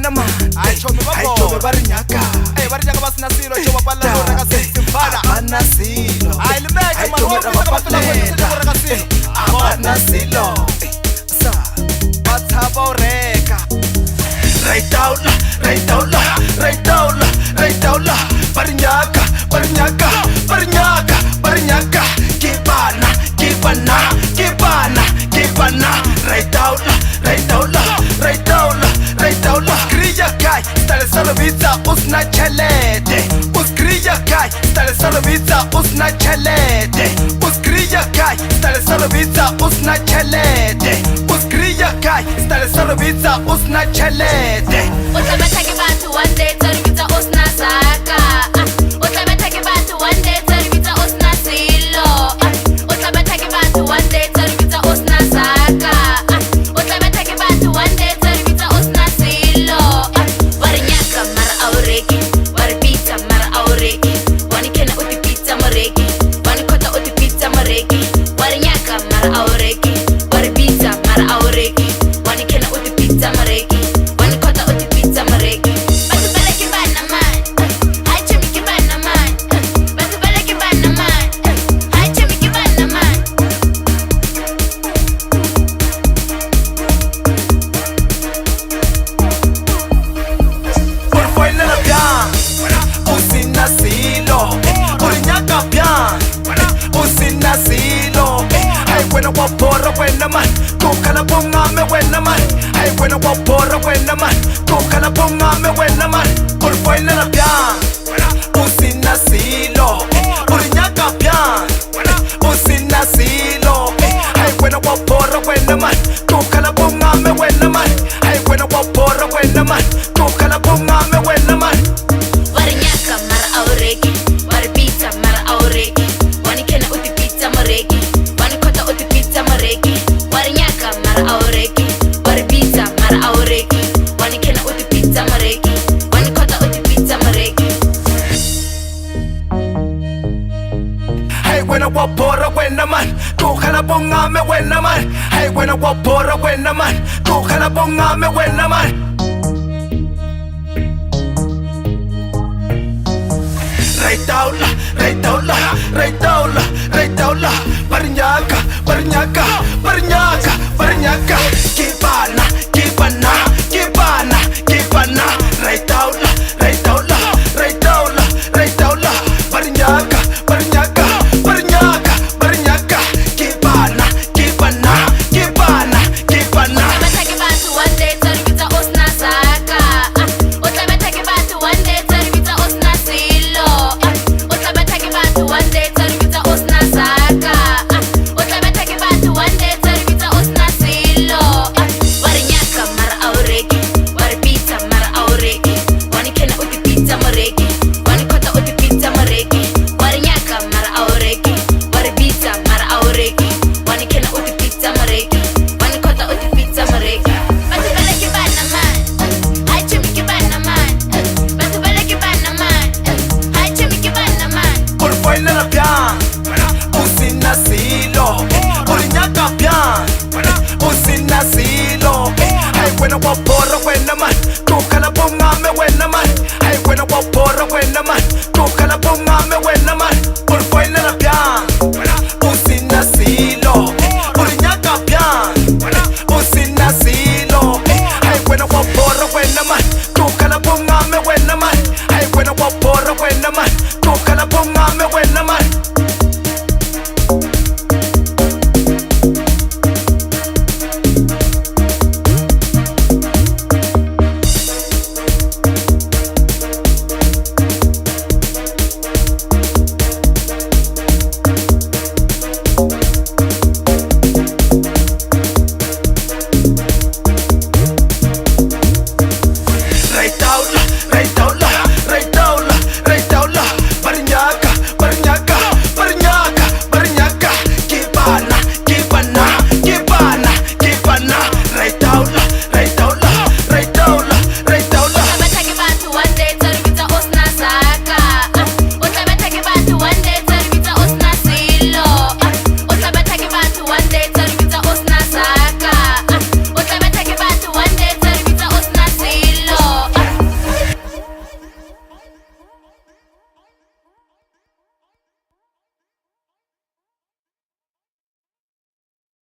wena man Ay chome barinyaka barinyaka basinasilo choba pala lora ka simfana abanasilo ay limeke mano ka silo abanasilo sa bathaba ureka Raitaula barinyaka kibana Raitaula Skriya kai stale salovita usna chelete Uskriya kai stale salovita usna chelete Uskriya kai stale salovita usna chelete Uskriya kai stale salovita usna chelete Utabeta ke batho one day tsaribitsa usna saka Utabeta ke batho one day tsaribitsa usna silo Utabeta ke batho one day tsaribitsa usna saka Utabeta ke batho one day tsaribitsa usna silo Warinyaka mara aureki Waripita mara aureki Wani kena utipita mareki Wani kota utipita mareki Warinyaka mara aureki Waripita mara aureki Wani kena utipita mareki Wani kota utipita mareki Batu balaki bana man Hai chumi ki bana man Batu balaki bana man Hai chumi ki bana man Por fuera la pian Usina silo Barinyaka pian Usina silo Hey wena wapora wena man Kukala bungame wena man Hey wena wapora wena man Kukala bungame wena man Por fuera la pian Usina silo Barinyaka pian Usina silo Hey wena wapora wena man Kukala bungame wena man Hey wena wapora wena man Kukala bungame wena man Warinyaka mara aureki Waripita mara aureki Wani kena utipita mareki Wani kota utipita mareki Warinyaka mara aureki Waripita mara aureki Wani kena utipita mareki Wani kota utipita mareki Hey wena wapora wena man Kukala bungame wena man Hey wena wapora wena man Kukala bungame wena man Raitaula Barinyaka Kibana Raitaula Barinyaka Kibana Utabeta ke batho one day tsaribitsa usna saka Utabeta ke batho one day tsaribitsa usna silo Utabeta ke batho one day tsaribitsa usna saka Utabeta ke batho one day tsaribitsa usna silo Warinyaka mara aureki Waripita mara aureki Wani kena utipita mareki Wani kota utipita mareki Warinyaka mara aureki Waripita mara aureki Wani kena utipita mareki Wani kota utipita mareki Batu balaki bana man Hai chumi ki bana man Batu balaki bana man Hai chumi ki bana man Por fuera la pian Usina silo Barinyaka pian Usina silo Hey wena wapora wena man Kukala bungame wena man Hey wena wapora wena man Kukala bungame wena man